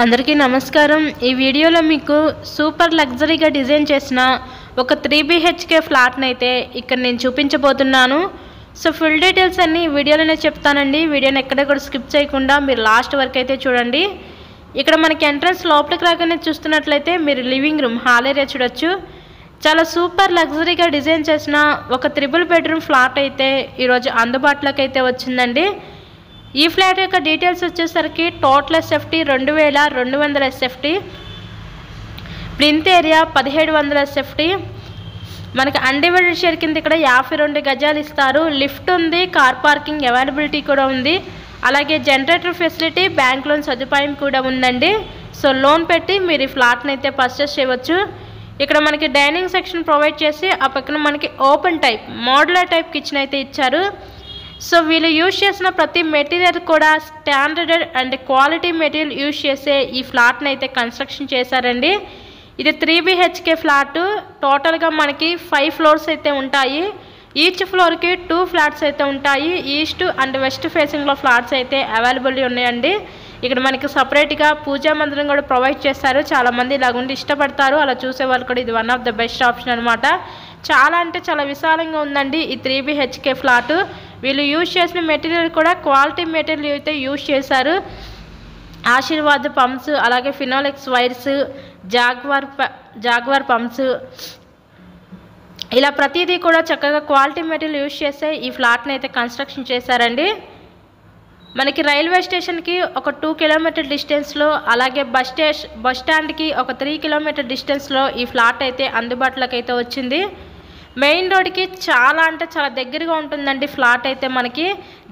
అందరికీ నమస్కారం। ఈ వీడియోలో మీకు సూపర్ లగ్జరీగా డిజైన్ చేసిన ఒక 3 BHK ఫ్లాట్ నైతే ఇక్కడ నేను చూపించబోతున్నాను। సో ఫుల్ డీటెయిల్స్ అన్ని వీడియోలోనే చెప్తానండి। వీడియోని ఎక్కడ కూడా స్కిప్ చేయకుండా మీరు లాస్ట్ వరకు అయితే చూడండి। ఇక్కడ మనకి ఎంట్రన్స్ లోపలికి రాగానే చూస్తున్నట్లయితే మీరు లివింగ్ రూమ్ హాల్ ఏరియా చూడొచ్చు। చాలా సూపర్ లగ్జరీగా డిజైన్ చేసిన ఒక 3 బెడ్రూమ్ ఫ్లాట్ అయితే ఈ రోజు అందుబాటులోకి అయితే వచ్చిందండి। ఈ ఫ్లాట్ యొక్క డీటెయిల్స్ వచ్చేసరికి total SFT 2200 SFT, plinth area 1700 SFT, మనకి అన్డివైడెడ్ షేర్ కింద ఇక్కడ 52 గజాలు ఇస్తారు। లిఫ్ట్ ఉంది, కార్ పార్కింగ్ అవైలబిలిటీ కూడా ఉంది, అలాగే జనరేటర్ ఫెసిలిటీ, బ్యాంక్ లోన్ సదుపాయం కూడా ఉందండి। సో లోన్ పెట్టి మీరు ఈ ఫ్లాట్ని అయితే పర్చేస్ చేయవచ్చు। ఇక్కడ మనకి డైనింగ్ సెక్షన్ ప్రొవైడ్ చేసి ఆ పక్కన మనకి open type modular type kitchen అయితే ఇచ్చారు। సో వీళ్ళు యూజ్ చేసిన ప్రతి మెటీరియల్ కూడా standard and quality material use చేసే ఈ ఫ్లాట్ని అయితే కన్స్ట్రక్షన్ చేశారండి। ఇది 3 BHK ఫ్లాట్, టోటల్గా మనకి 5 ఫ్లోర్స్ అయితే ఉంటాయి। ఈచ్ ఫ్లోర్కి 2 ఫ్లాట్స్ అయితే ఉంటాయి। ఈస్ట్ అండ్ వెస్ట్ ఫేసింగ్లో ఫ్లాట్స్ అయితే అవైలబుల్ ఉన్నాయండి। ఇక్కడ మనకి సపరేట్గా పూజా మందిరం కూడా ప్రొవైడ్ చేస్తారు। చాలామంది ఇలాగుండి ఇష్టపడతారు, అలా చూసే వాళ్ళు కూడా ఇది one of the best option అనమాట। చాలా అంటే చాలా విశాలంగా ఉందండి ఈ 3 BHK ఫ్లాట్। వీళ్ళు యూజ్ చేసిన మెటీరియల్ కూడా క్వాలిటీ మెటీరియల్ అయితే యూజ్ చేశారు। ఆశీర్వాద్ పంప్స్, అలాగే ఫినోలెక్స్ వైర్స్, జాగ్వార్ పంప్స్, ఇలా ప్రతిదీ కూడా చక్కగా క్వాలిటీ మెటీరియల్ యూజ్ చేసే ఈ ఫ్లాట్ని అయితే కన్స్ట్రక్షన్ చేశారండి। మనకి రైల్వే స్టేషన్కి ఒక 2 కిలోమీటర్ డిస్టెన్స్లో, అలాగే బస్ స్టాండ్కి ఒక 3 కిలోమీటర్ డిస్టెన్స్లో ఈ ఫ్లాట్ అయితే అందుబాటులోకి అయితే వచ్చింది। మెయిన్ రోడ్కి చాలా అంటే చాలా దగ్గరగా ఉంటుందండి ఫ్లాట్ అయితే। మనకి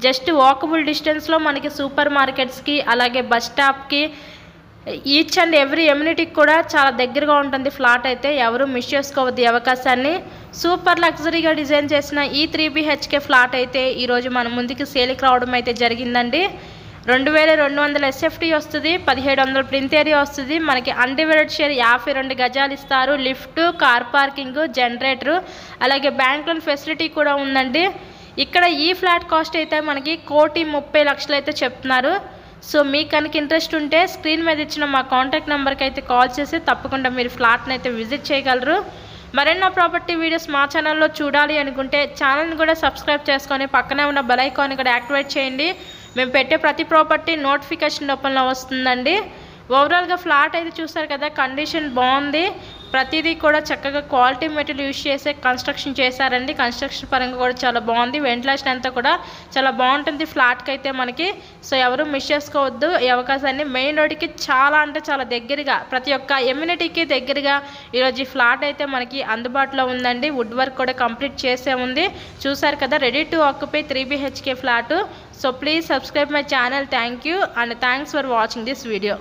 జస్ట్ వాకబుల్ డిస్టెన్స్లో మనకి సూపర్ మార్కెట్స్కి, అలాగే బస్ స్టాప్కి, ఈచ్ అండ్ ఎవ్రీ ఎమ్యూనిటీకి కూడా చాలా దగ్గరగా ఉంటుంది ఫ్లాట్ అయితే। ఎవరు మిస్ చేసుకోవద్దు ఈ అవకాశాన్ని। సూపర్ లగ్జరీగా డిజైన్ చేసిన ఈ 3 BHK ఫ్లాట్ అయితే ఈరోజు మన ముందుకి సేల్కి రావడం అయితే జరిగిందండి। 2200 ఎస్ఎఫ్టీ వస్తుంది, 1700 ప్లింత్ ఏరియా వస్తుంది, మనకి అన్డివైడెడ్ షేర్ 52 గజాలు ఇస్తారు, లిఫ్ట్, కార్ పార్కింగ్, జనరేటర్, అలాగే బ్యాంక్ లోన్ ఫెసిలిటీ కూడా ఉందండి। ఇక్కడ ఈ ఫ్లాట్ కాస్ట్ అయితే మనకి 1,30,00,000 అయితే చెప్తున్నారు। సో మీకు కనుక ఇంట్రెస్ట్ ఉంటే స్క్రీన్ మీద ఇచ్చిన మా కాంటాక్ట్ నెంబర్కి అయితే కాల్ చేసి తప్పకుండా మీరు ఫ్లాట్ని అయితే విజిట్ చేయగలరు। మరెన్నో ప్రాపర్టీ వీడియోస్ మా ఛానల్లో చూడాలి అనుకుంటే ఛానల్ని కూడా సబ్స్క్రైబ్ చేసుకొని పక్కనే ఉన్న బెల్ ఐకాన్ని కూడా యాక్టివేట్ చేయండి। మేము పెట్టే ప్రతి ప్రాపర్టీ నోటిఫికేషన్ రూపంలో వస్తుందండి। ఓవరాల్గా ఫ్లాట్ అయితే చూస్తారు కదా, కండిషన్ బాగుంది, ప్రతిదీ కూడా చక్కగా క్వాలిటీ మెటీరియల్ యూజ్ చేసే కన్స్ట్రక్షన్ చేశారండి। కన్స్ట్రక్షన్ పరంగా కూడా చాలా బాగుంది, వెంటిలేషన్ అంతా కూడా చాలా బాగుంటుంది ఫ్లాట్కి అయితే మనకి। సో ఎవరు మిస్ చేసుకోవద్దు ఈ అవకాశాన్ని। మెయిన్ రోడ్కి చాలా అంటే చాలా దగ్గరగా, ప్రతి ఒక్క ఎమ్యూనిటీకి దగ్గరగా ఈరోజు ఈ ఫ్లాట్ అయితే మనకి అందుబాటులో ఉందండి। వుడ్ వర్క్ కూడా కంప్లీట్ చేసే ఉంది, చూసారు కదా, ready to occupy 3 BHK flat. So please subscribe my channel. Thank you and thanks for watching this video.